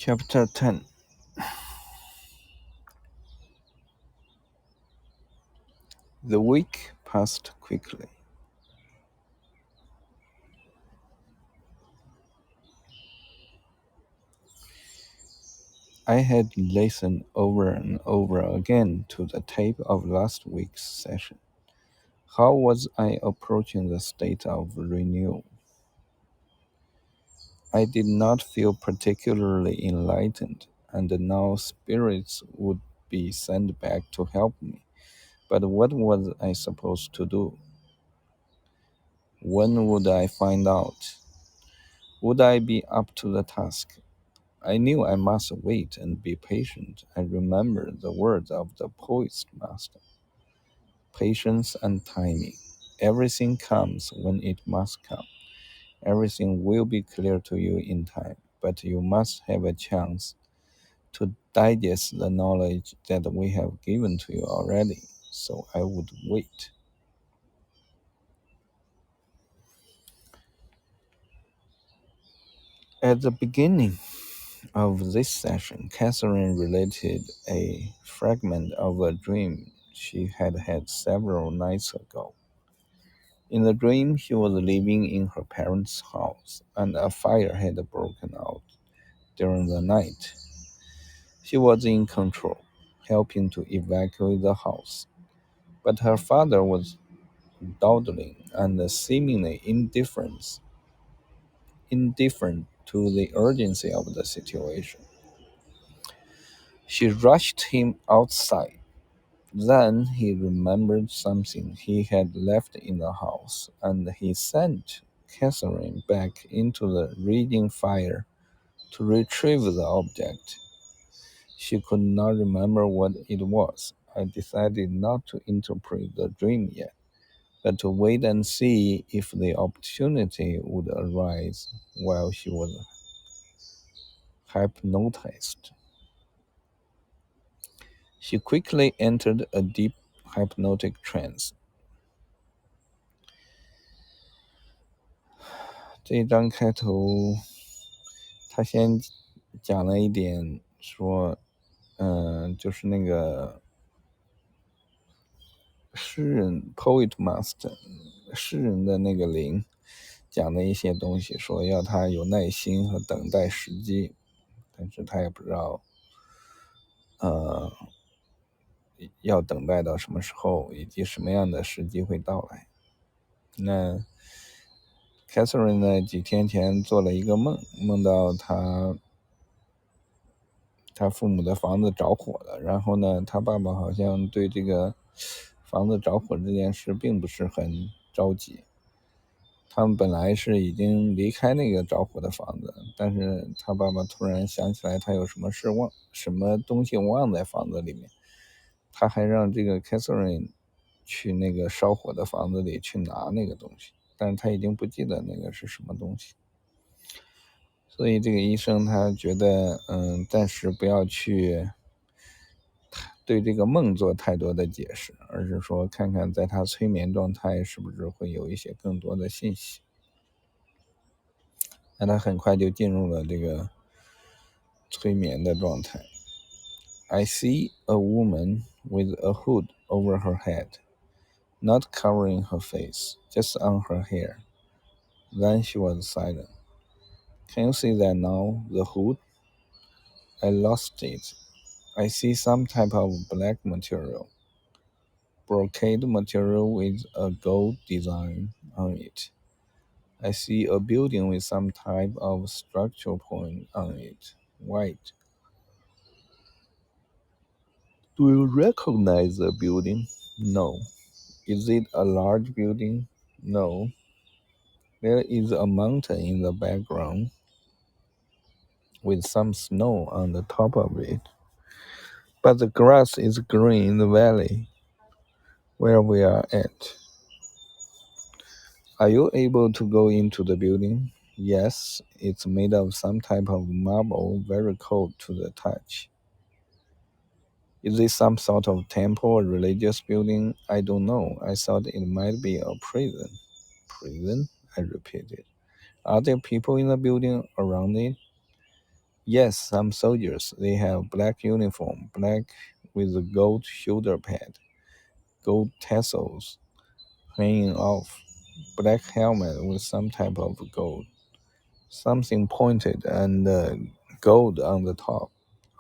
Chapter 10. The week passed quickly. I had listened over and over again to the tape of last week's session. How was I approaching the state of renewal? I did not feel particularly enlightened, and now spirits would be sent back to help me. But what was I supposed to do? When would I find out? Would I be up to the task? I knew I must wait and be patient. I remembered the words of the poet's master: patience and timing. Everything comes when it must come. Everything will be clear to you in time, but you must have a chance to digest the knowledge that we have given to you already. So I would wait. At the beginning of this session, Catherine related a fragment of a dream she had had several nights ago. In the dream, she was living in her parents' house, and a fire had broken out during the night. She was in control, helping to evacuate the house, but her father was dawdling and seemingly indifferent to the urgency of the situation. She rushed him outside. Then he remembered something he had left in the house, and he sent Catherine back into the raging fire to retrieve the object. She could not remember what it was. I decided not to interpret the dream yet, but to wait and see if the opportunity would arise while she was hypnotized. She quickly entered a deep hypnotic trance.这一章开头，他先讲了一点说，就是那个诗人 poet master 诗人的那个灵讲的一些东西，说要他有耐心和等待时机，但是他也不知道，要等待到什么时候，以及什么样的时机会到来。那 Catherine 呢，几天前做了一个梦，梦到他父母的房子着火了，然后呢，他爸爸好像对这个房子着火这件事并不是很着急。他们本来是已经离开那个着火的房子，但是他爸爸突然想起来他有什么东西忘在房子里面，他还让这个 Catherine 去那个烧火的房子里去拿那个东西，但是他已经不记得那个是什么东西。所以这个医生他觉得，暂时不要去对这个梦做太多的解释，而是说看看在他催眠状态是不是会有一些更多的信息。那他很快就进入了这个催眠的状态。I see a woman with a hood over her head, not covering her face, just on her hair. Then she was silent. Can you see that now, the hood? I lost it. I see some type of black material, brocade material with a gold design on it. I see a building with some type of structural point on it, white. Do you recognize the building? No. Is it a large building? No. There is a mountain in the background with some snow on the top of it. But the grass is green in the valley where we are at. Are you able to go into the building? Yes, it's made of some type of marble, very cold to the touch. Is it some sort of temple or religious building? I don't know. I thought it might be a prison. Prison? I repeated. Are there people in the building around it? Yes, some soldiers. They have black uniform, black with a gold shoulder pad, gold tassels hanging off, black helmet with some type of gold, something pointed and gold on the top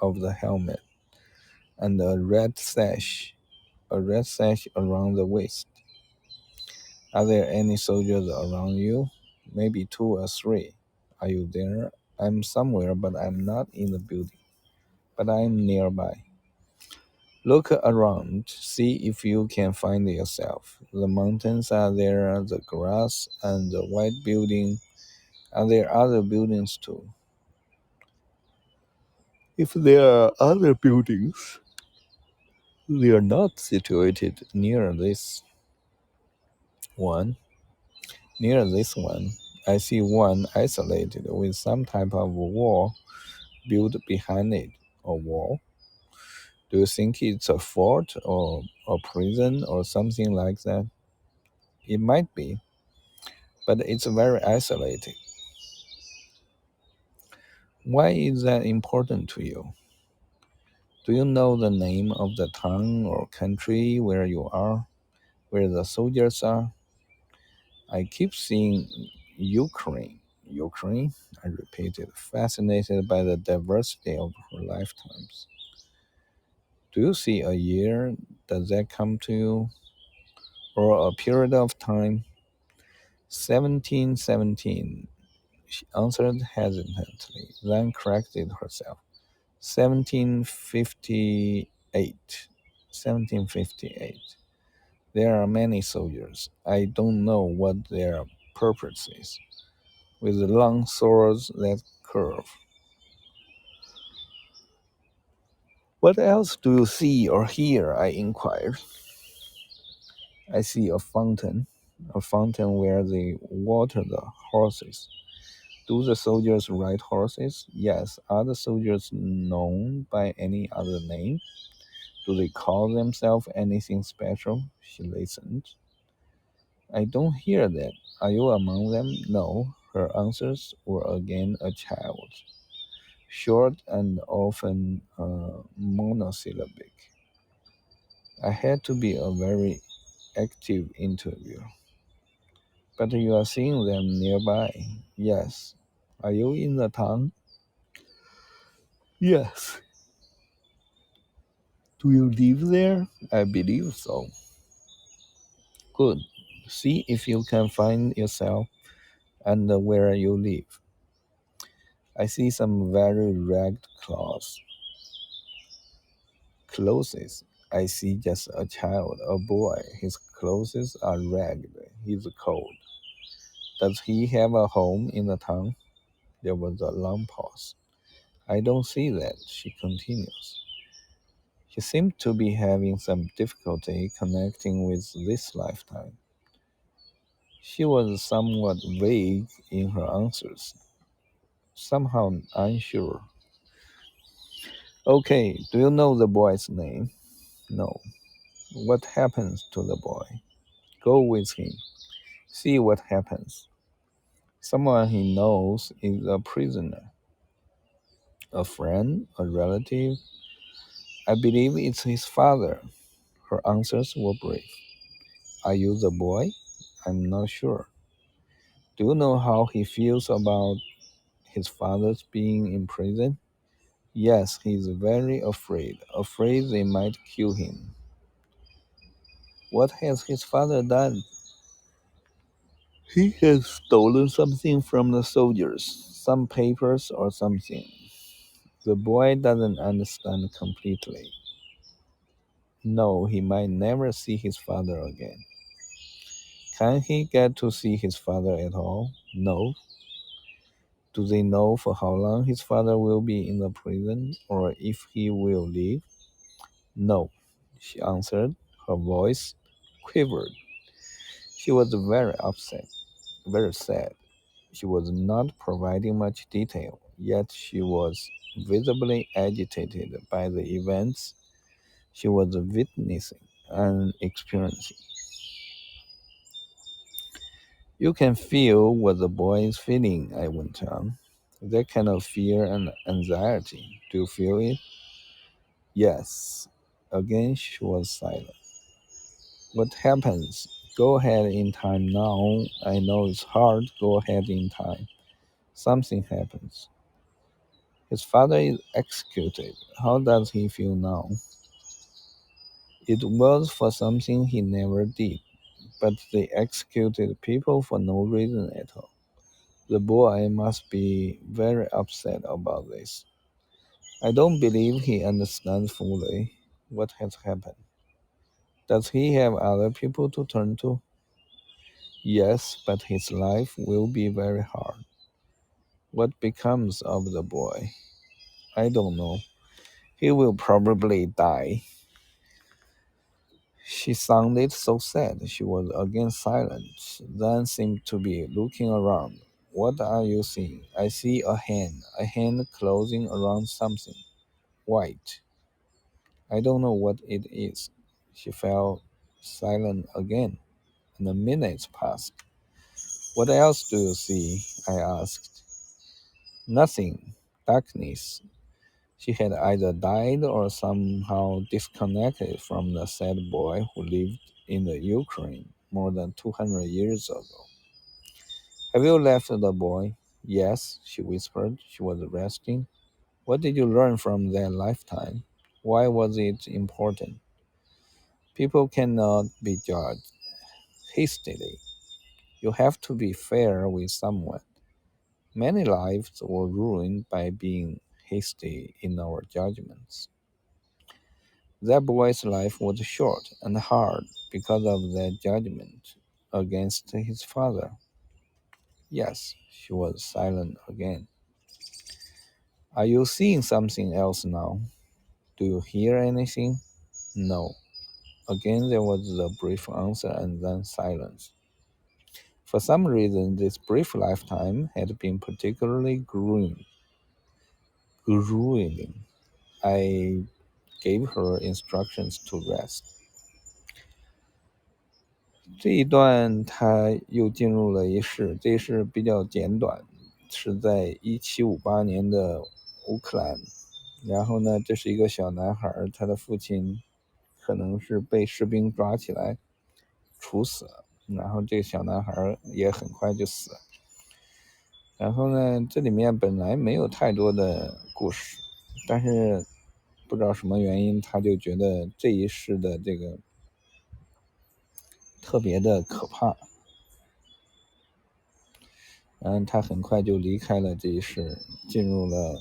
of the helmet, and a red sash around the waist. Are there any soldiers around you? Maybe two or three. Are you there? I'm somewhere, but I'm not in the building, but I'm nearby. Look around, see if you can find yourself. The mountains are there, the grass and the white building. Are there other buildings too? If there are other buildings, they are not situated one. Near this one, I see one isolated with some type of wall built behind it. A wall? Do you think it's a fort or a prison or something like that? It might be, but it's very isolated. Why is that important to you? Do you know the name of the town or country where you are, where the soldiers are? I keep seeing Ukraine. Ukraine? I repeated, fascinated by the diversity of her lifetimes. Do you see a year? Does that come to you? Or a period of time? 1717, she answered hesitantly, then corrected herself. 1758. 1758. There are many soldiers. I don't know what their purpose is. With long swords that curve. What else do you see or hear? I inquired. I see a fountain where they water the horses. Do the soldiers ride horses? Yes. Are the soldiers known by any other name? Do they call themselves anything special? She listened. I don't hear that. Are you among them? No. Her answers were again a child, short and often monosyllabic. I had to be a very active interview. But you are seeing them nearby. Yes. Are you in the town? Yes. Do you live there? I believe so. Good. See if you can find yourself and where you live. I see some very ragged clothes. I see just a child, a boy. His clothes are ragged. He's cold. Does he have a home in the town? There was a long pause. I don't see that, she continues. She seemed to be having some difficulty connecting with this lifetime. She was somewhat vague in her answers, somehow unsure. Okay, do you know the boy's name? No. What happens to the boy? Go with him. See what happens. Someone he knows is a prisoner. A friend? A relative? I believe it's his father. Her answers were brief. Are you the boy? I'm not sure. Do you know how he feels about his father's being in prison? Yes, he's very afraid they might kill him. What has his father done? He has stolen something from the soldiers, some papers or something. The boy doesn't understand completely. No, he might never see his father again. Can he get to see his father at all? No. Do they know for how long his father will be in the prison or if he will leave? No, she answered. Her voice quivered. She was very upset, very sad. She was not providing much detail, yet she was visibly agitated by the events she was witnessing and experiencing. You can feel what the boy is feeling, I went on. That kind of fear and anxiety. Do you feel it? Yes. Again, she was silent. What happens? Go ahead in time now. I know it's hard. Go ahead in time. Something happens. His father is executed. How does he feel now? It was for something he never did, but they executed people for no reason at all. The boy must be very upset about this. I don't believe he understands fully what has happened. Does he have other people to turn to? Yes, but his life will be very hard. What becomes of the boy? I don't know. He will probably die. She sounded so sad. She was again silent, then seemed to be looking around. What are you seeing? I see a hand closing around something. White. I don't know what it is. She fell silent again, and the minutes passed. What else do you see? I asked. Nothing. Darkness. She had either died or somehow disconnected from the sad boy who lived in the Ukraine more than 200 years ago. Have you left the boy? Yes, she whispered. She was resting. What did you learn from that lifetime? Why was it important? People cannot be judged hastily. You have to be fair with someone. Many lives were ruined by being hasty in our judgments. That boy's life was short and hard because of that judgment against his father. Yes, she was silent again. Are you seeing something else now? Do you hear anything? No. Again, there was a brief answer and then silence. For some reason, this brief lifetime had been particularly grueling. I gave her instructions to rest. 这一段他又进入了一世，这一世比较简短，是在1758年的乌克兰。然后呢，这是一个小男孩，他的父亲可能是被士兵抓起来处死了，然后这个小男孩也很快就死了。然后呢，这里面本来没有太多的故事，但是不知道什么原因，他就觉得这一世的这个特别的可怕。他很快就离开了这一世，进入了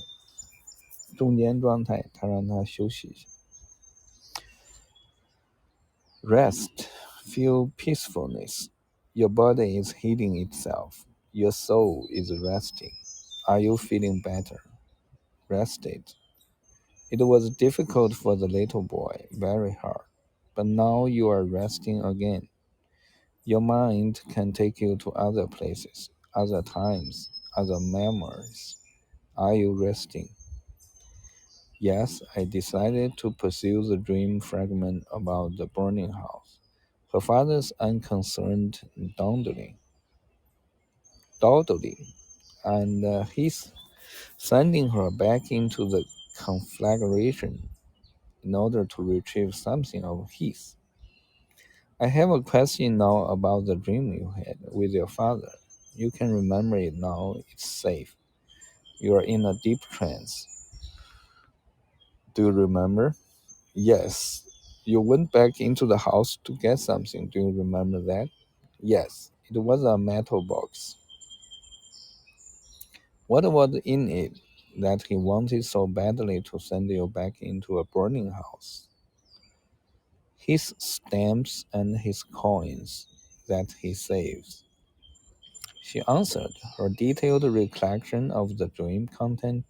中间状态，他让他休息一下。Rest, feel peacefulness. Your body is healing itself. Your soul is resting. Are you feeling better? Rested. It was difficult for the little boy, very hard. But now you are resting again. Your mind can take you to other places, other times, other memories. Are you resting? Yes, I decided to pursue the dream fragment about the burning house. Her father's unconcerned dawdling, and his sending her back into the conflagration in order to retrieve something of his. I have a question now about the dream you had with your father. You can remember it now, it's safe. You are in a deep trance. Do you remember? Yes. You went back into the house to get something. Do you remember that? Yes. It was a metal box. What was in it that he wanted so badly to send you back into a burning house? His stamps and his coins that he saves. She answered, her detailed recollection of the dream content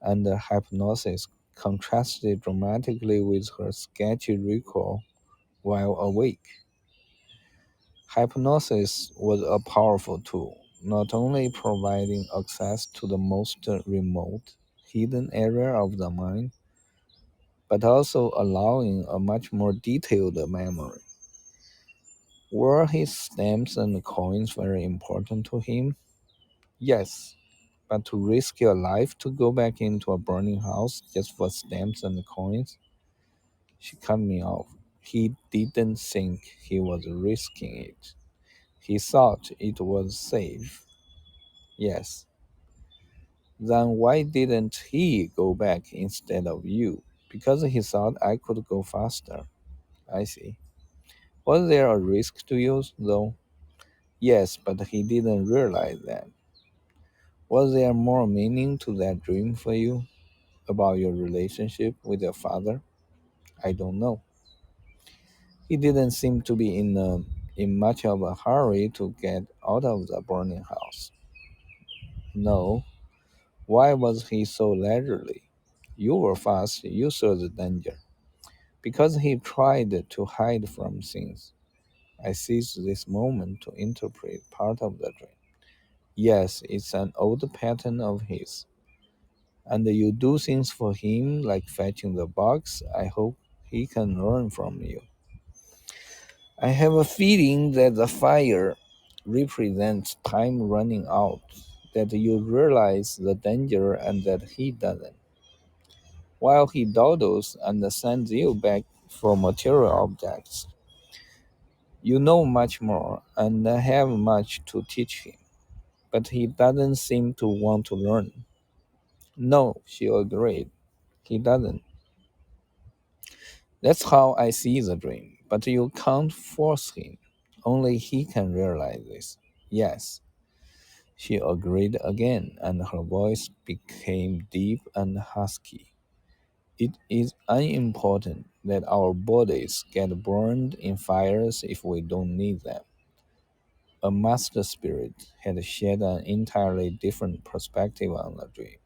and the hypnosis contrasted dramatically with her sketchy recall while awake. Hypnosis was a powerful tool, not only providing access to the most remote, hidden area of the mind, but also allowing a much more detailed memory. Were his stamps and coins very important to him? Yes, But to risk your life to go back into a burning house just for stamps and coins? She cut me off. He didn't think he was risking it. He thought it was safe. Yes. Then why didn't he go back instead of you? Because he thought I could go faster. I see. Was there a risk to you, though? Yes, but he didn't realize that. Was there more meaning to that dream for you? About your relationship with your father? I don't know. He didn't seem to be in much of a hurry to get out of the burning house. No. Why was he so leisurely? You were fast, you saw the danger. Because he tried to hide from things. I seized this moment to interpret part of the dream. Yes, it's an old pattern of his. And you do things for him like fetching the box. I hope he can learn from you. I have a feeling that the fire represents time running out, that you realize the danger and that he doesn't. While he dawdles and sends you back for material objects, you know much more and have much to teach him. But he doesn't seem to want to learn. No, she agreed. He doesn't. That's how I see the dream. But you can't force him. Only he can realize this. Yes. She agreed again, and her voice became deep and husky. It is unimportant that our bodies get burned in fires if we don't need them. A master spirit had shed an entirely different perspective on the dream.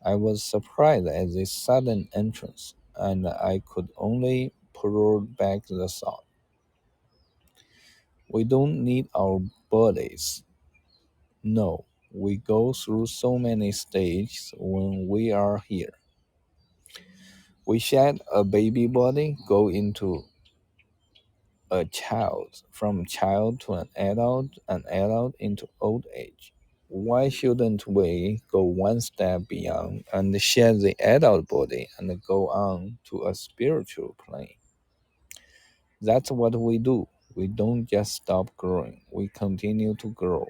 I was surprised at this sudden entrance, and I could only pull back the thought. We don't need our bodies. No, we go through so many stages when we are here. We shed a baby body, go into a child, from child to an adult into old age. Why shouldn't we go one step beyond and shed the adult body and go on to a spiritual plane? That's what we do. We don't just stop growing, we continue to grow.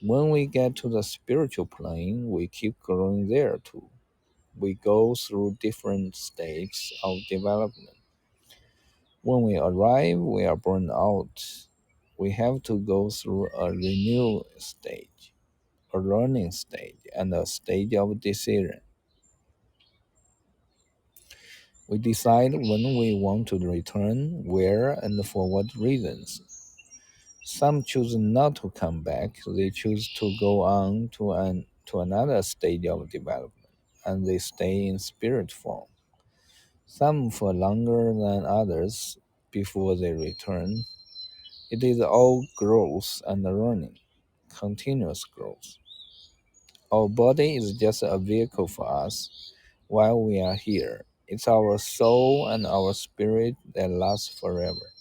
When we get to the spiritual plane, we keep growing there too. We go through different stages of development. When we arrive, we are burned out. We have to go through a renewal stage, a learning stage, and a stage of decision. We decide when we want to return, where, and for what reasons. Some choose not to come back. They choose to go on to another stage of development, and they stay in spirit form. Some for longer than others before they return. It is all growth and learning, continuous growth. Our body is just a vehicle for us while we are here. It's our soul and our spirit that lasts forever.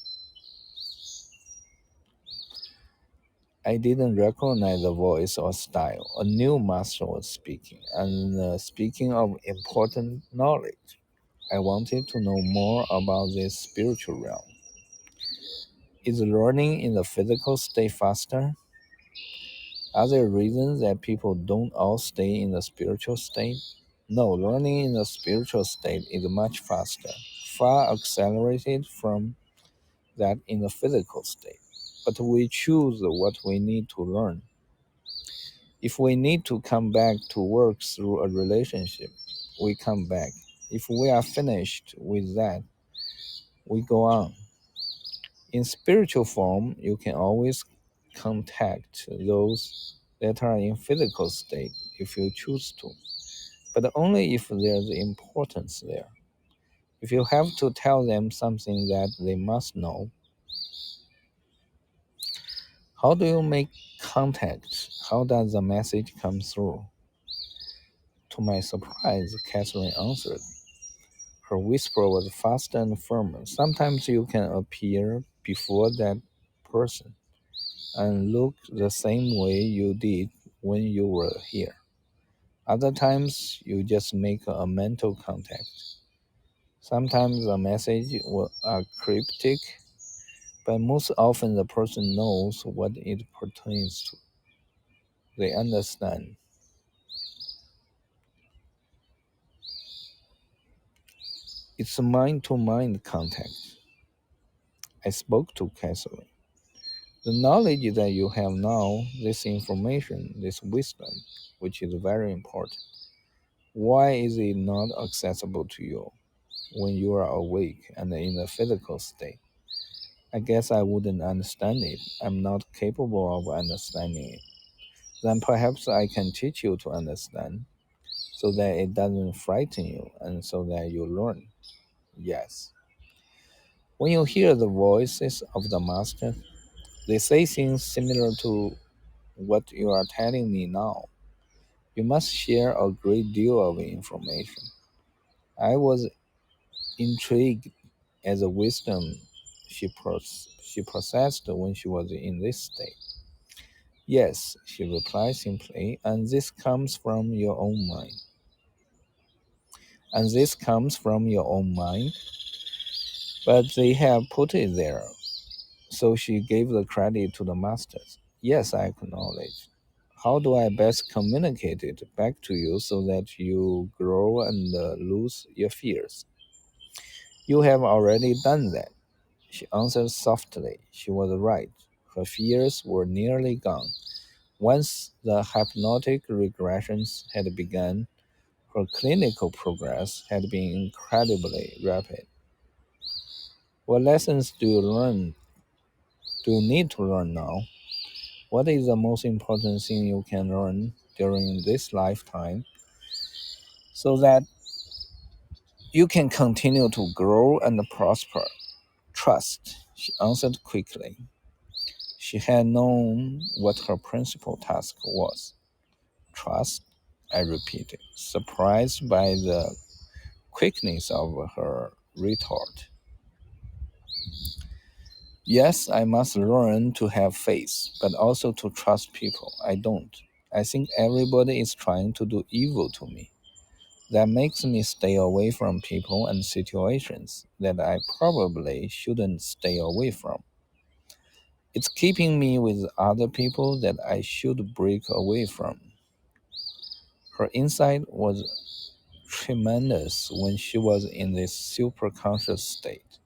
I didn't recognize the voice or style. A new master was speaking, and speaking of important knowledge. I wanted to know more about this spiritual realm. Is learning in the physical state faster? Are there reasons that people don't all stay in the spiritual state? No, learning in the spiritual state is much faster, far accelerated from that in the physical state. But we choose what we need to learn. If we need to come back to work through a relationship, we come back. If we are finished with that, we go on. In spiritual form, you can always contact those that are in physical state if you choose to, but only if there's importance there. If you have to tell them something that they must know, how do you make contact? How does the message come through? To my surprise, Catherine answered. Her whisper was fast and firm. Sometimes you can appear before that person and look the same way you did when you were here. Other times, you just make a mental contact. Sometimes the message are cryptic, but most often the person knows what it pertains to. They understand. It's a mind-to-mind contact. I spoke to Catherine. The knowledge that you have now, this information, this wisdom, which is very important, why is it not accessible to you when you are awake and in a physical state? I guess I wouldn't understand it. I'm not capable of understanding it. Then perhaps I can teach you to understand so that it doesn't frighten you and so that you learn. Yes. When you hear the voices of the Master, they say things similar to what you are telling me now. You must share a great deal of information. I was intrigued at the wisdom she possessed when she was in this state. Yes, she replied simply, and this comes from your own mind. And this comes from your own mind, but they have put it there. So she gave the credit to the masters. Yes, I acknowledge. How do I best communicate it back to you so that you grow and lose your fears? You have already done that. She answered softly. She was right. Her fears were nearly gone. Once the hypnotic regressions had begun, her clinical progress had been incredibly rapid. What lessons do you need to learn now? What is the most important thing you can learn during this lifetime so that you can continue to grow and prosper? Trust, she answered quickly. She had known what her principal task was. Trust, I repeated, surprised by the quickness of her retort. Yes, I must learn to have faith, but also to trust people. I don't. I think everybody is trying to do evil to me. That makes me stay away from people and situations that I probably shouldn't stay away from. It's keeping me with other people that I should break away from. Her insight was tremendous when she was in this superconscious state.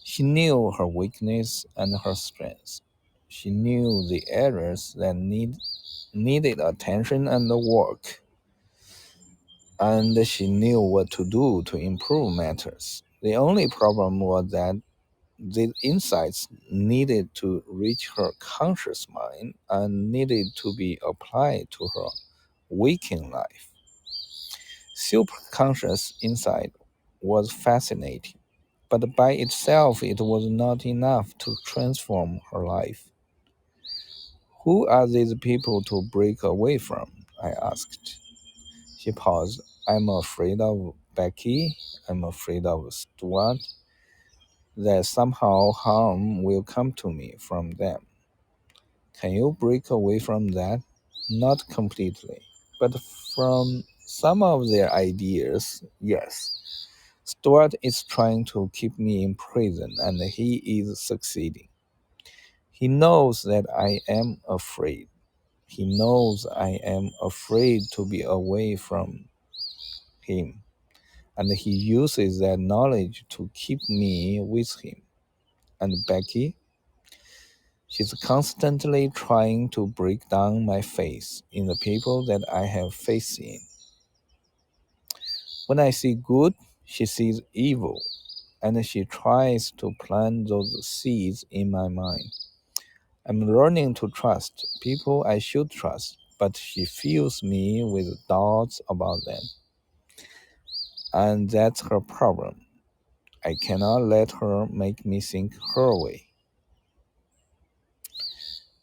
She knew her weakness and her strengths. She knew the areas that needed attention and work, and she knew what to do to improve matters. The only problem was that these insights needed to reach her conscious mind and needed to be applied to her waking life. Superconscious insight was fascinating, but by itself it was not enough to transform her life. Who are these people to break away from? I asked. She paused. I'm afraid of Becky. I'm afraid of Stuart. That somehow harm will come to me from them. Can you break away from that? Not completely, but from some of their ideas, yes. Stuart is trying to keep me in prison, and he is succeeding. He knows that I am afraid. He knows I am afraid to be away from him, and he uses that knowledge to keep me with him. And Becky, she's constantly trying to break down my faith in the people that I have faith in. When I see good, she sees evil, and she tries to plant those seeds in my mind. I'm learning to trust people I should trust, but she fills me with doubts about them. And that's her problem. I cannot let her make me think her way.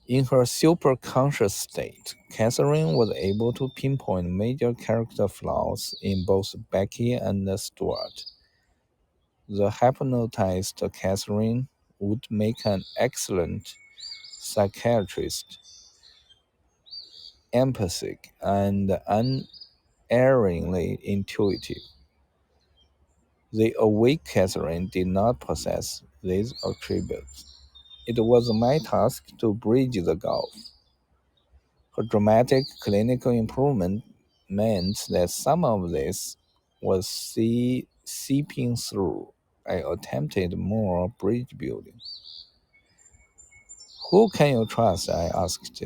In her superconscious state, Catherine was able to pinpoint major character flaws in both Becky and Stuart. The hypnotized Catherine would make an excellent psychiatrist. empathic, and unerringly intuitive. The awake Catherine did not possess these attributes. It was my task to bridge the gulf. Her dramatic clinical improvement meant that some of this was seeping through. I attempted more bridge building. Who can you trust? I asked.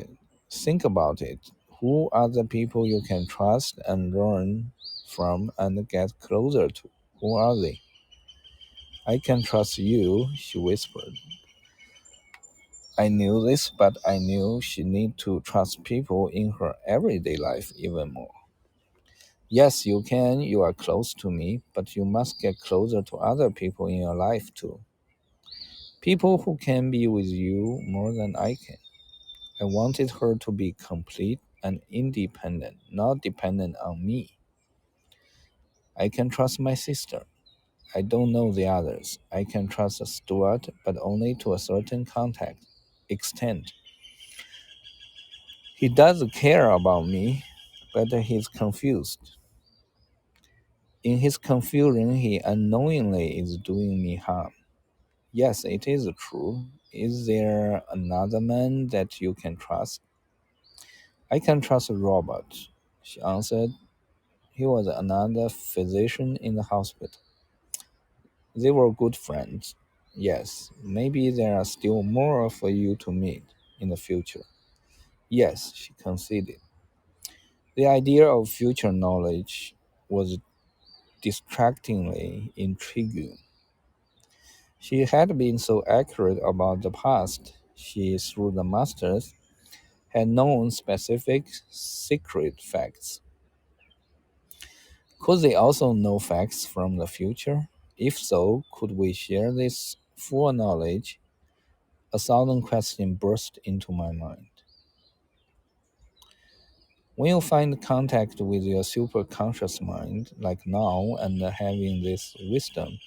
Think about it. Who are the people you can trust and learn from and get closer to? Who are they? I can trust you, she whispered. I knew this, but I knew she needed to trust people in her everyday life even more. Yes, you can. You are close to me, but you must get closer to other people in your life too. People who can be with you more than I can. I wanted her to be complete and independent, not dependent on me. I can trust my sister. I don't know the others. I can trust Stuart, but only to a certain contact extent. He does care about me, but he's confused. In his confusion, he unknowingly is doing me harm. Yes, it is true. Is there another man that you can trust? I can trust Robert, she answered. He was another physician in the hospital. They were good friends. Yes, maybe there are still more for you to meet in the future. Yes, she conceded. The idea of future knowledge was distractingly intriguing. She had been so accurate about the past. She, through the masters, had known specific secret facts. Could they also know facts from the future? If so, could we share this full knowledge? A thousand questions burst into my mind. When you find contact with your superconscious mind, like now, and having this wisdom,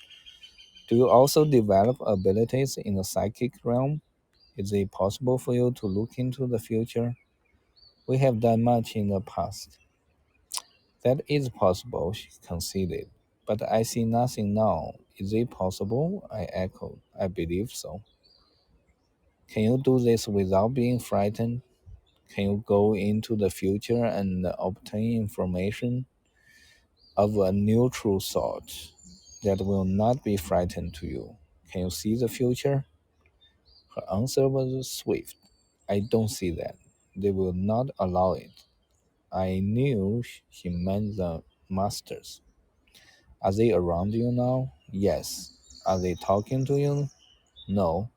do you also develop abilities in the psychic realm? Is it possible for you to look into the future? We have done much in the past. That is possible, she conceded. But I see nothing now. Is it possible? I echoed. I believe so. Can you do this without being frightened? Can you go into the future and obtain information of a neutral sort that will not be frightened to you? Can you see the future? Her answer was swift. I don't see that. They will not allow it. I knew he meant the masters. Are they around you now? Yes. Are they talking to you? No.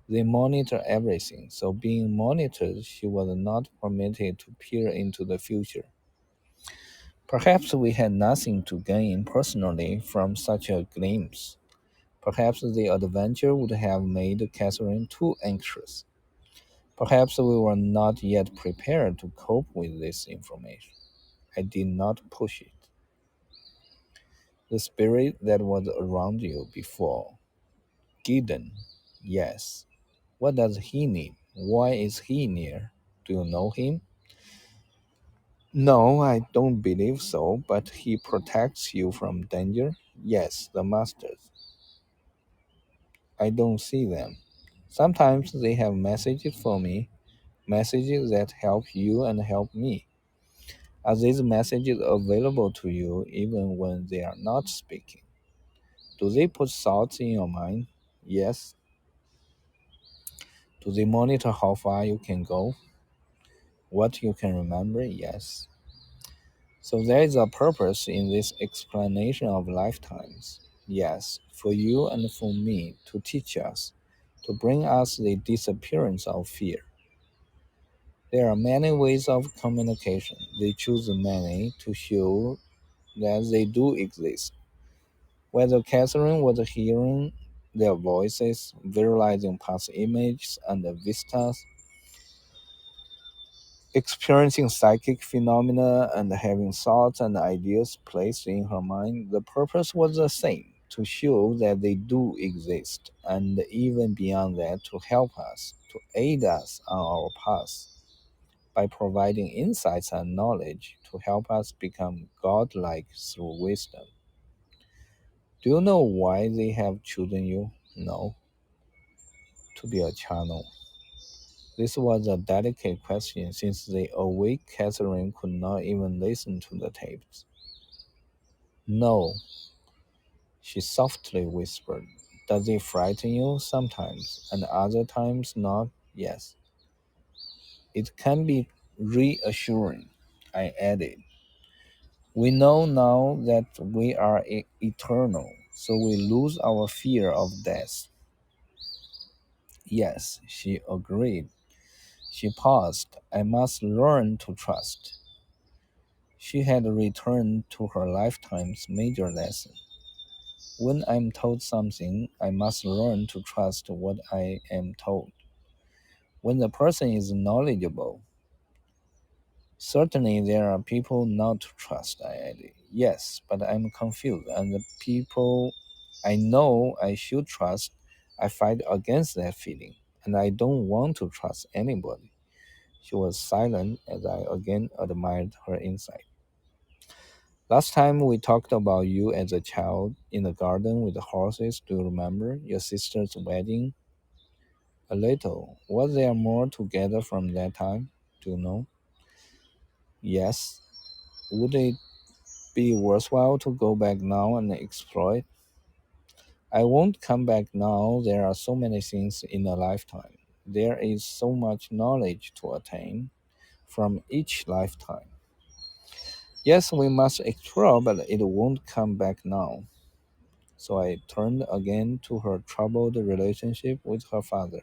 They monitor everything, so being monitored, she was not permitted to peer into the future. Perhaps we had nothing to gain personally from such a glimpse. Perhaps the adventure would have made Catherine too anxious. Perhaps we were not yet prepared to cope with this information. I did not push it. The spirit that was around you before. Gideon. Yes. What does he need? Why is he near? Do you know him? No, I don't believe so, but he protects you from danger. Yes, the masters. I don't see them. Sometimes they have messages for me, messages that help you and help me. Are these messages available to you even when they are not speaking? Do they put thoughts in your mind? Yes. Do they monitor how far you can go? What you can remember? Yes. So there is a purpose in this explanation of lifetimes. Yes, for you and for me to teach us, to bring us the disappearance of fear. There are many ways of communication. They choose many to show that they do exist. Whether Catherine was hearing their voices, visualizing past images and vistas, experiencing psychic phenomena, and having thoughts and ideas placed in her mind, the purpose was the same to show that they do exist, and even beyond that, to help us, to aid us on our path. by providing insights and knowledge to help us become godlike through wisdom. Do you know why they have chosen you? No, to be a channel. This was a delicate question since the awake Catherine could not even listen to the tapes. No, she softly whispered. Does it frighten you? Sometimes, and other times not? Yes. It can be reassuring, I added. We know now that we are eternal, so we lose our fear of death. Yes, she agreed. She paused. I must learn to trust. She had returned to her lifetime's major lesson. When I'm told something, I must learn to trust what I am told. When the person is knowledgeable, certainly there are people not to trust, I added. Yes, but I'm confused, and the people I know I should trust, I fight against that feeling, and I don't want to trust anybody. She was silent as I again admired her insight. Last time we talked about you as a child in the garden with the horses. Do you remember your sister's wedding? A little. Was there more together from that time? Do you know? Yes. Would it be worthwhile to go back now and explore it? I won't come back now. There are so many things in a lifetime. There is so much knowledge to attain from each lifetime. Yes, we must explore, but it won't come back now. So I turned again to her troubled relationship with her father.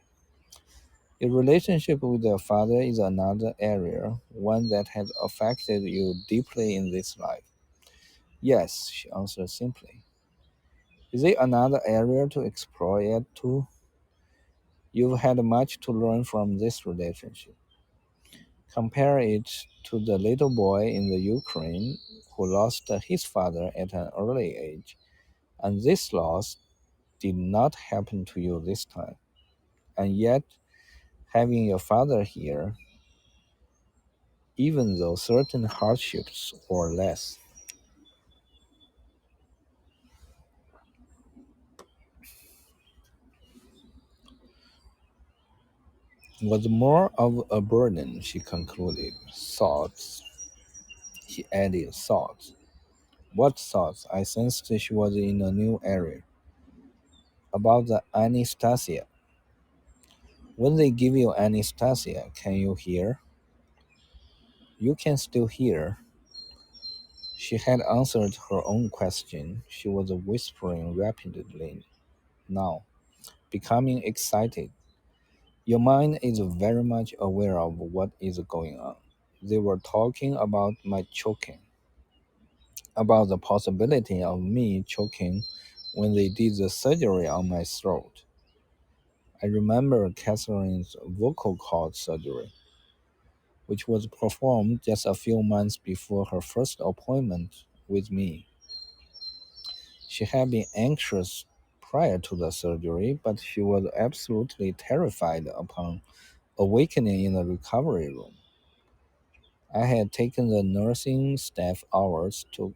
Your relationship with your father is another area, one that has affected you deeply in this life. Yes, she answered simply. Is it another area to explore yet too? You've had much to learn from this relationship. Compare it to the little boy in the Ukraine who lost his father at an early age, and this loss did not happen to you this time. And yet, having your father here, even though certain hardships were less, was more of a burden, she concluded. Thoughts, he added, thoughts. What thoughts? I sensed she was in a new area. About the anesthesia. When they give you anesthesia, can you hear? You can still hear. She had answered her own question. She was whispering rapidly now, becoming excited. Your mind is very much aware of what is going on. They were talking about my choking, about the possibility of me choking when they did the surgery on my throat. I remember Catherine's vocal cord surgery, which was performed just a few months before her first appointment with me. She had been anxious prior to the surgery, but she was absolutely terrified upon awakening in the recovery room. I had taken the nursing staff hours to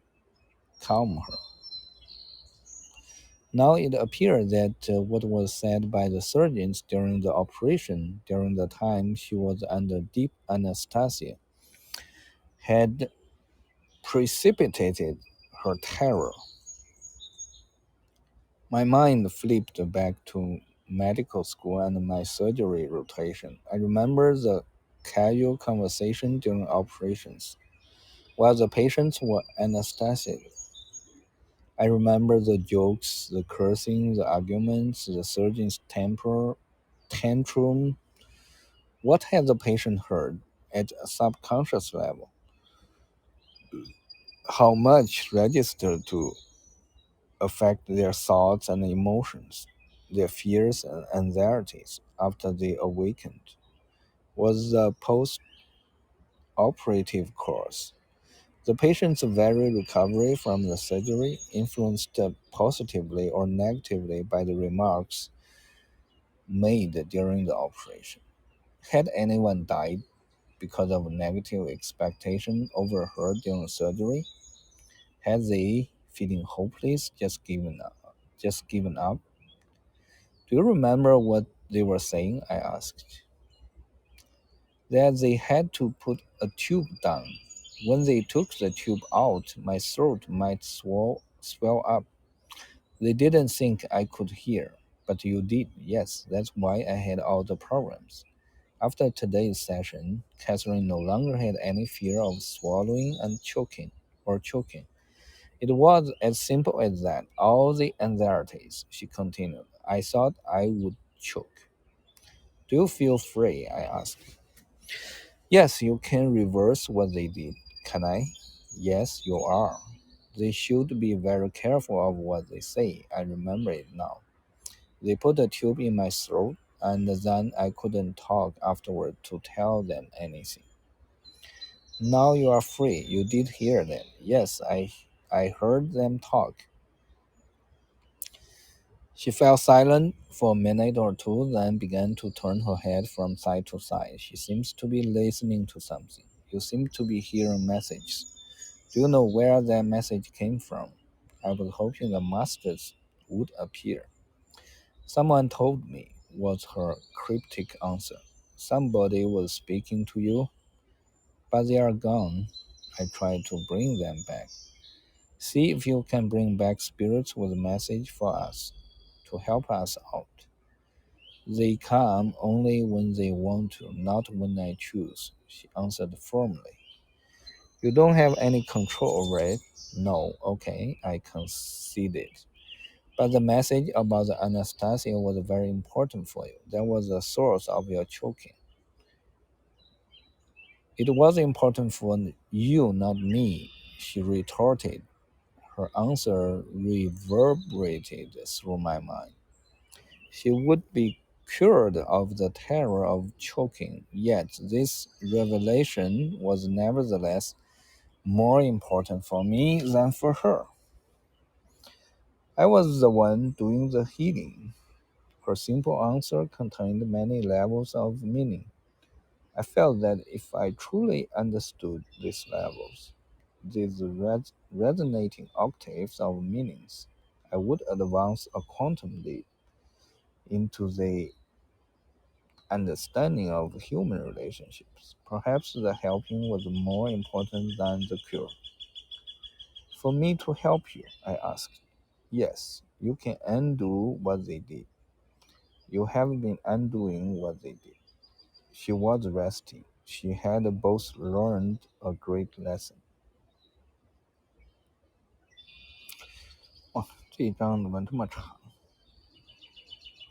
calm her. Now it appeared that what was said by the surgeons during the operation, during the time she was under deep anesthesia, had precipitated her terror. My mind flipped back to medical school and my surgery rotation. I remember the casual conversation during operations, while the patients were anesthetized. I remember the jokes, the cursing, the arguments, the surgeon's tantrum. What had the patient heard at a subconscious level? How much registered to affect their thoughts and emotions, their fears and anxieties after they awakened? Was the post operative course, the patient's very recovery from the surgery, influenced positively or negatively by the remarks made during the operation? Had anyone died? because of negative expectation overheard during surgery? Had they, feeling hopeless, just given up? Do you remember what they were saying? I asked. That they had to put a tube down. When they took the tube out, my throat might swell up. They didn't think I could hear, but you did. Yes, that's why I had all the problems. After today's session, Catherine no longer had any fear of swallowing and choking. It was as simple as that. All the anxieties, she continued. I thought I would choke. Do you feel free? I asked. Yes, you can reverse what they did. Can I? Yes, you are. They should be very careful of what they say. I remember it now. They put a tube in my throat, and then I couldn't talk afterward to tell them anything. Now you are free. You did hear them. Yes, I heard them talk. She fell silent for a minute or two, then began to turn her head from side to side. She seems to be listening to something. You seem to be hearing messages. Do you know where that message came from? I was hoping the masters would appear. Someone told me, was her cryptic answer. Somebody was speaking to you, but they are gone. I tried to bring them back. See if you can bring back spirits with a message for us, to help us out. They come only when they want to, not when I choose, she answered firmly. You don't have any control over it? No, okay, I conceded. But the message about the Anastasia was very important for you. That was the source of your choking. It was important for you, not me, she retorted. Her answer reverberated through my mind. She would be cured of the terror of choking, yet this revelation was nevertheless more important for me than for her. I was the one doing the healing. Her simple answer contained many levels of meaning. I felt that if I truly understood these levels, these resonating octaves of meanings, I would advance a quantum leap into the understanding of human relationships. Perhaps the helping was more important than the cure. For me to help you, I asked. Yes, you can undo what they did. You have been undoing what they did. She was resting. She had both learned a great lesson. 哇，这一章怎么这么长？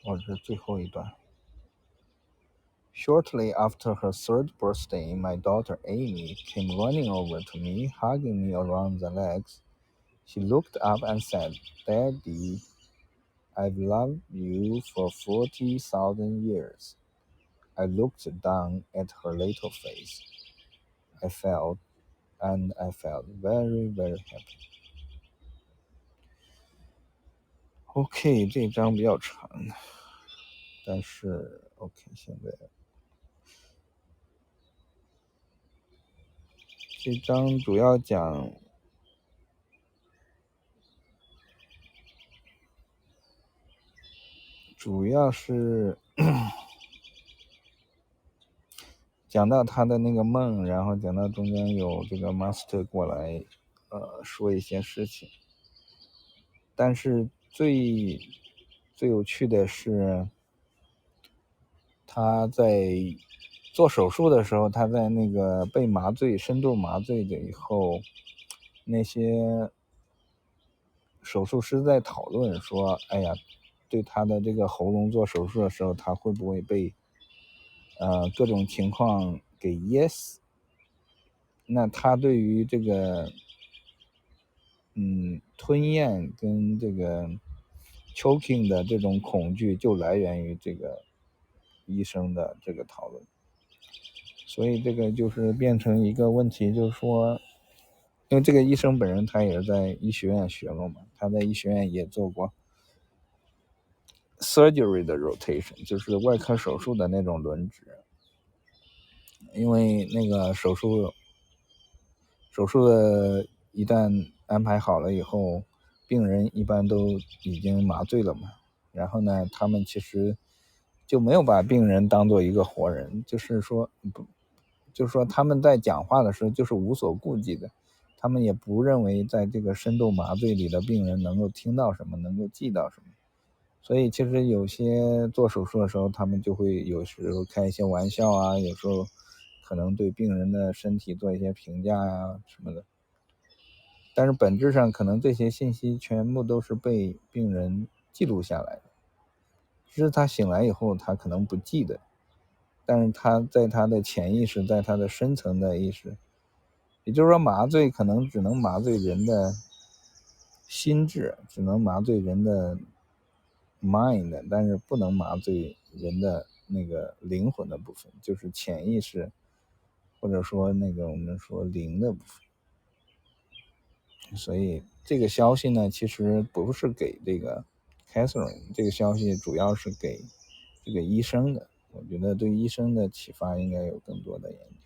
我是最后一段。Shortly after her third birthday, my daughter Amy came running over to me, hugging me around the legs. She looked up and said, Daddy, I've loved you for 40,000 years. I looked down at her little face. I felt very, very happy. OK， 这一章比较长，但是 OK， 现在这章主要讲，主要是讲到他的那个梦，然后讲到中间有这个 master 过来，说一些事情。但是最有趣的是，他在做手术的时候，他在那个被麻醉、深度麻醉的以后，那些手术师在讨论说：“哎呀，对他的这个喉咙做手术的时候，他会不会被各种情况给噎死？”那他对于这个吞咽跟这个 choking 的这种恐惧就来源于这个医生的这个讨论，所以这个就是变成一个问题，就是说，因为这个医生本人他也是在医学院学过嘛，他在医学院也做过 surgery 的 rotation， 就是外科手术的那种轮值，因为那个手术的一旦安排好了以后，病人一般都已经麻醉了嘛，然后呢，他们其实就没有把病人当做一个活人，就是说他们在讲话的时候就是无所顾忌的，他们也不认为在这个深度麻醉里的病人能够听到什么，能够记到什么。所以其实有些做手术的时候，他们就会有时候开一些玩笑啊，有时候可能对病人的身体做一些评价呀什么的。但是本质上可能这些信息全部都是被病人记录下来的，只是他醒来以后他可能不记得，但是他在他的潜意识，在他的深层的意识，也就是说麻醉可能只能麻醉人的心智，只能麻醉人的 mind， 但是不能麻醉人的那个灵魂的部分，就是潜意识，或者说那个我们说灵的部分。所以这个消息呢，其实不是给这个 Catherine， 这个消息主要是给这个医生的。我觉得对医生的启发应该有更多的研究。